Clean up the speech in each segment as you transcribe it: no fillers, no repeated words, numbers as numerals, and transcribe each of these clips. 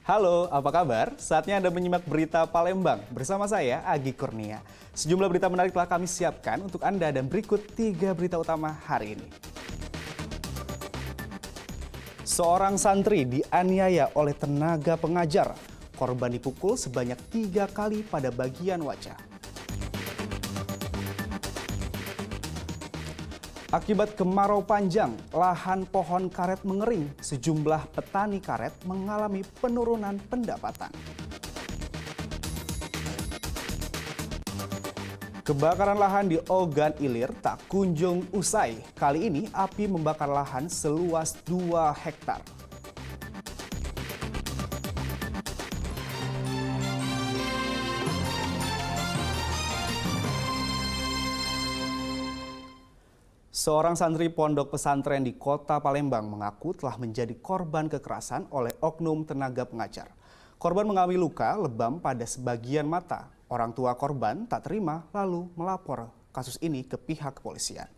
Halo, apa kabar? Saatnya Anda menyimak berita Palembang bersama saya, Agi Kurnia. Sejumlah berita menarik telah kami siapkan untuk Anda dan berikut 3 berita utama hari ini. Seorang santri dianiaya oleh tenaga pengajar. Korban dipukul sebanyak 3 kali pada bagian wajah. Akibat kemarau panjang, lahan pohon karet mengering. Sejumlah petani karet mengalami penurunan pendapatan. Kebakaran lahan di Ogan Ilir tak kunjung usai. Kali ini api membakar lahan seluas 2 hektar. Seorang santri pondok pesantren di kota Palembang mengaku telah menjadi korban kekerasan oleh oknum tenaga pengajar. Korban mengalami luka lebam pada sebagian mata. Orang tua korban tak terima lalu melapor kasus ini ke pihak kepolisian.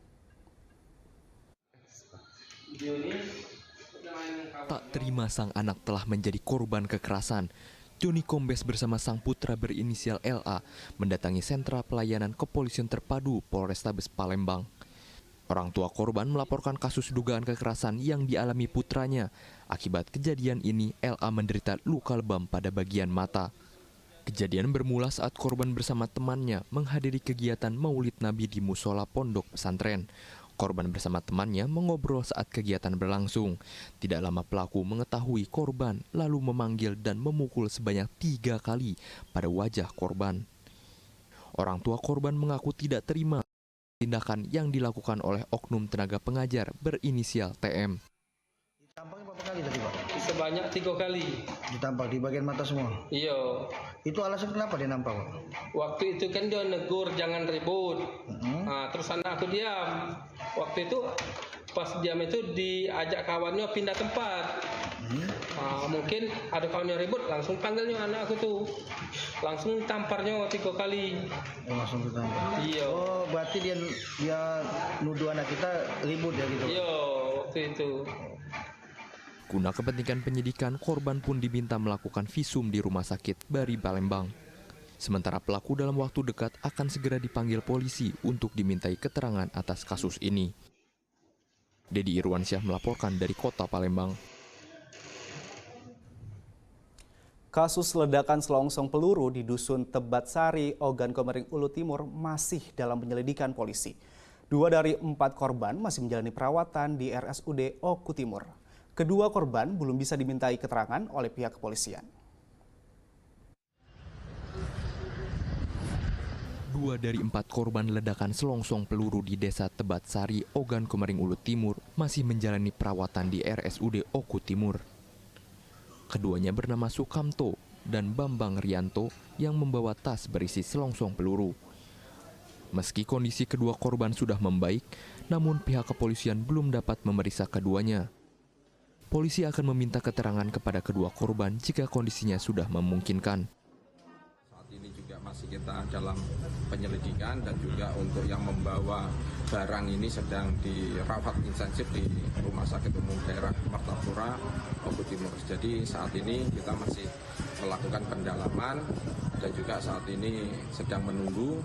Tak terima sang anak telah menjadi korban kekerasan. Joni Kombes bersama sang putra berinisial LA mendatangi sentra pelayanan kepolisian terpadu Polrestabes Palembang. Orang tua korban melaporkan kasus dugaan kekerasan yang dialami putranya. Akibat kejadian ini, LA menderita luka lebam pada bagian mata. Kejadian bermula saat korban bersama temannya menghadiri kegiatan Maulid Nabi di musola pondok pesantren. Korban bersama temannya mengobrol saat kegiatan berlangsung. Tidak lama pelaku mengetahui korban lalu memanggil dan memukul sebanyak 3 kali pada wajah korban. Orang tua korban mengaku tidak terima tindakan yang dilakukan oleh oknum tenaga pengajar berinisial TM. Ditampaknya berapa kali tadi, Pak? Sebanyak 3 kali. Ditampak di bagian mata semua? Iya. Itu alasan kenapa dia nampak, Pak? Waktu itu kan dia negur jangan ribut. Nah, terus anak aku diam. Waktu itu pas diam itu diajak kawannya pindah tempat. Mungkin ada kawannya ribut, langsung panggilnya anak aku tuh. Langsung tamparnya 3 kali. Langsung ditampar. Iya. Oh, berarti dia nuduh anak kita ribut ya gitu? Iya, waktu itu. Guna kepentingan penyidikan, korban pun diminta melakukan visum di Rumah Sakit Bari Palembang. Sementara pelaku dalam waktu dekat akan segera dipanggil polisi untuk dimintai keterangan atas kasus ini. Dedi Irwansyah melaporkan dari kota Palembang. Kasus ledakan selongsong peluru di Dusun Tebat Sari, Ogan Komering Ulu Timur masih dalam penyelidikan polisi. 2 dari 4 korban masih menjalani perawatan di RSUD Oku Timur. Kedua korban belum bisa dimintai keterangan oleh pihak kepolisian. 2 dari 4 korban ledakan selongsong peluru di Desa Tebat Sari, Ogan Komering Ulu Timur masih menjalani perawatan di RSUD Oku Timur. Keduanya bernama Sukamto dan Bambang Rianto yang membawa tas berisi selongsong peluru. Meski kondisi kedua korban sudah membaik, namun pihak kepolisian belum dapat memeriksa keduanya. Polisi akan meminta keterangan kepada kedua korban jika kondisinya sudah memungkinkan. Ini juga masih kita dalam penyelidikan dan juga untuk yang membawa barang ini sedang dirawat intensif di Rumah Sakit Umum Daerah Martapura, Oku Timur. Jadi saat ini kita masih melakukan pendalaman dan juga saat ini sedang menunggu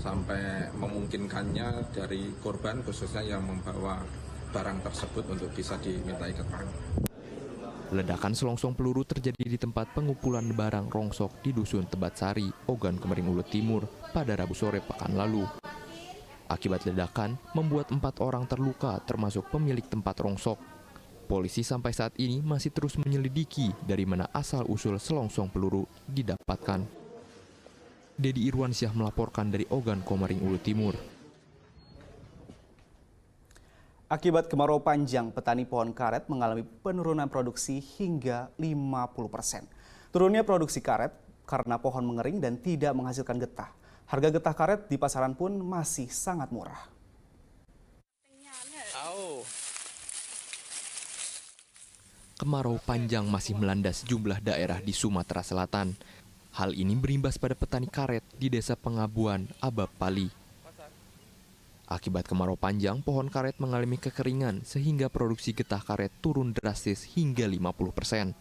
sampai memungkinkannya dari korban khususnya yang membawa barang tersebut untuk bisa dimintai keterangan. Ledakan selongsong peluru terjadi di tempat pengumpulan barang rongsok di Dusun Tebat Sari, Ogan Komering Ulu Timur pada Rabu sore pekan lalu. Akibat ledakan membuat 4 orang terluka termasuk pemilik tempat rongsok. Polisi sampai saat ini masih terus menyelidiki dari mana asal-usul selongsong peluru didapatkan. Dedi Irwansyah melaporkan dari Ogan Komering Ulu Timur. Akibat kemarau panjang, petani pohon karet mengalami penurunan produksi hingga 50%. Turunnya produksi karet karena pohon mengering dan tidak menghasilkan getah. Harga getah karet di pasaran pun masih sangat murah. Kemarau panjang masih melanda sejumlah daerah di Sumatera Selatan. Hal ini berimbas pada petani karet di Desa Pengabuan, Abab Pali. Akibat kemarau panjang, pohon karet mengalami kekeringan sehingga produksi getah karet turun drastis hingga 50%.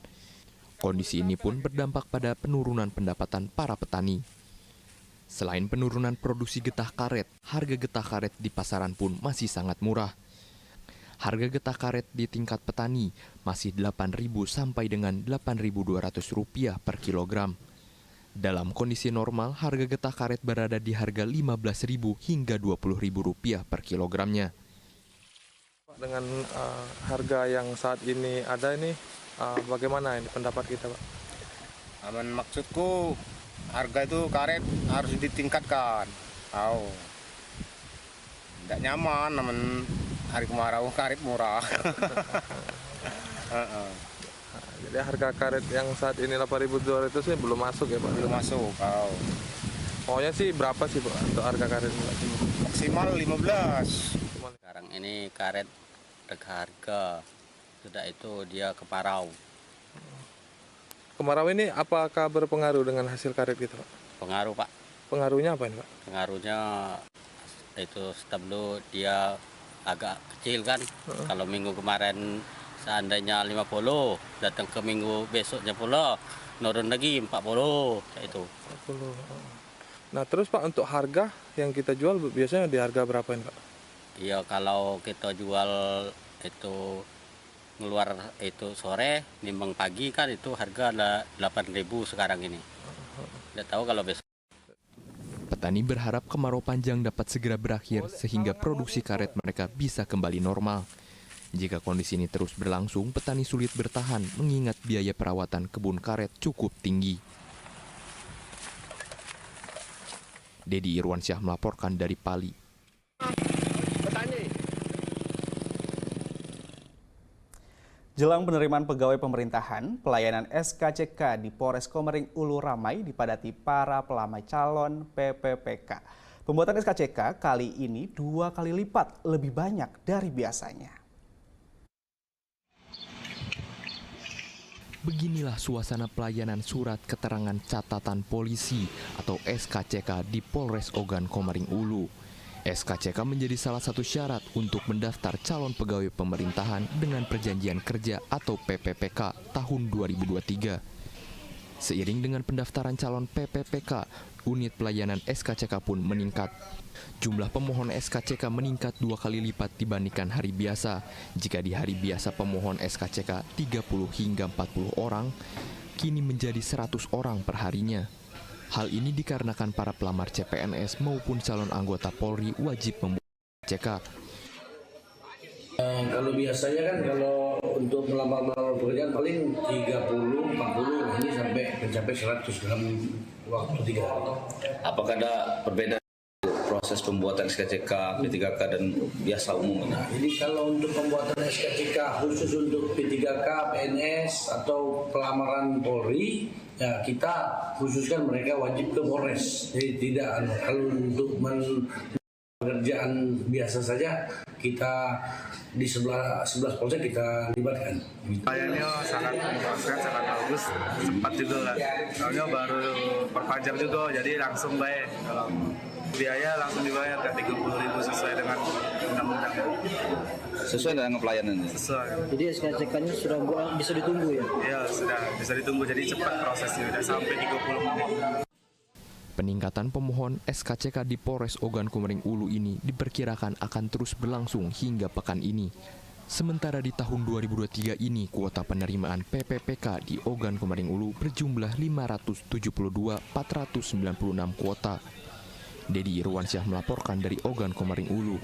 Kondisi ini pun berdampak pada penurunan pendapatan para petani. Selain penurunan produksi getah karet, harga getah karet di pasaran pun masih sangat murah. Harga getah karet di tingkat petani masih Rp8.000 sampai dengan Rp8.200 per kilogram. Dalam kondisi normal, harga getah karet berada di harga Rp15.000 hingga Rp20.000 per kilogramnya. Dengan harga yang saat ini ada ini, bagaimana ini pendapat kita, Pak? Maksudku harga itu karet harus ditingkatkan. Tidak nyaman, namun hari kemarau karet murah. Jadi harga karet yang saat ini 8.200 sih belum masuk ya, Pak? Belum masuk. Pokoknya sih berapa sih, Pak, untuk harga karet? Maksimal 15. Sekarang ini karet harga sudah itu dia kemarau. Kemarau ini apakah berpengaruh dengan hasil karet gitu, Pak? Pengaruh, Pak. Pengaruhnya apa ini, Pak? Pengaruhnya itu stabilo dia agak kecil kan. Kalau minggu kemarin seandainya 50, datang ke minggu besoknya pula nurun lagi 40 kayak itu. 40. Nah, terus Pak, untuk harga yang kita jual biasanya di harga berapa ini, Pak? Iya, kalau kita jual itu ngeluar itu sore, nimbang pagi kan itu harga ada 8.000 sekarang ini. Tidak tahu kalau besok. Petani berharap kemarau panjang dapat segera berakhir sehingga produksi karet mereka bisa kembali normal. Jika kondisi ini terus berlangsung, petani sulit bertahan mengingat biaya perawatan kebun karet cukup tinggi. Dedi Irwansyah melaporkan dari Pali. Jelang penerimaan pegawai pemerintahan, pelayanan SKCK di Polres Komering Ulu ramai dipadati para pelamar calon PPPK. Pembuatan SKCK kali ini 2 kali lipat lebih banyak dari biasanya. Beginilah suasana pelayanan surat keterangan catatan polisi atau SKCK di Polres Ogan Komering Ulu. SKCK menjadi salah satu syarat untuk mendaftar calon pegawai pemerintahan dengan perjanjian kerja atau PPPK tahun 2023. Seiring dengan pendaftaran calon PPPK, unit pelayanan SKCK pun meningkat. Jumlah pemohon SKCK meningkat 2 kali lipat dibandingkan hari biasa. Jika di hari biasa pemohon SKCK 30 hingga 40 orang, kini menjadi 100 orang per harinya. Hal ini dikarenakan para pelamar CPNS maupun calon anggota Polri wajib membuat SKCK. Kalau biasanya kan kalau untuk melamar pekerjaan paling 30, 40, ini sampai mencapai 100 dalam waktu 3 hari. Apakah ada perbedaan proses pembuatan SKCK, P3K dan biasa umum? Nah, jadi kalau untuk pembuatan SKCK khusus untuk P3K, PNS atau pelamaran Polri, ya kita khususkan mereka wajib ke Polres. Jadi tidak, kalau untuk pekerjaan biasa saja kita di 11 polsek kita libatkan. Pelayanannya sangat memuaskan, sangat bagus, cepat juga lah. Soalnya baru perpanjang juga, jadi langsung baik. Kalau biaya langsung dibayar ke 30.000 sesuai dengan undang-undang. Sesuai dengan pelayanannya? Sesuai. Jadi SKCK-nya sudah bisa ditunggu ya? Iya, sudah bisa ditunggu, jadi cepat prosesnya, sudah sampai 30 menit. Peningkatan pemohon SKCK di Polres Ogan Komering Ulu ini diperkirakan akan terus berlangsung hingga pekan ini. Sementara di tahun 2023 ini, kuota penerimaan PPPK di Ogan Komering Ulu berjumlah 572.496 kuota. Dedi Irwansyah melaporkan dari Ogan Komering Ulu.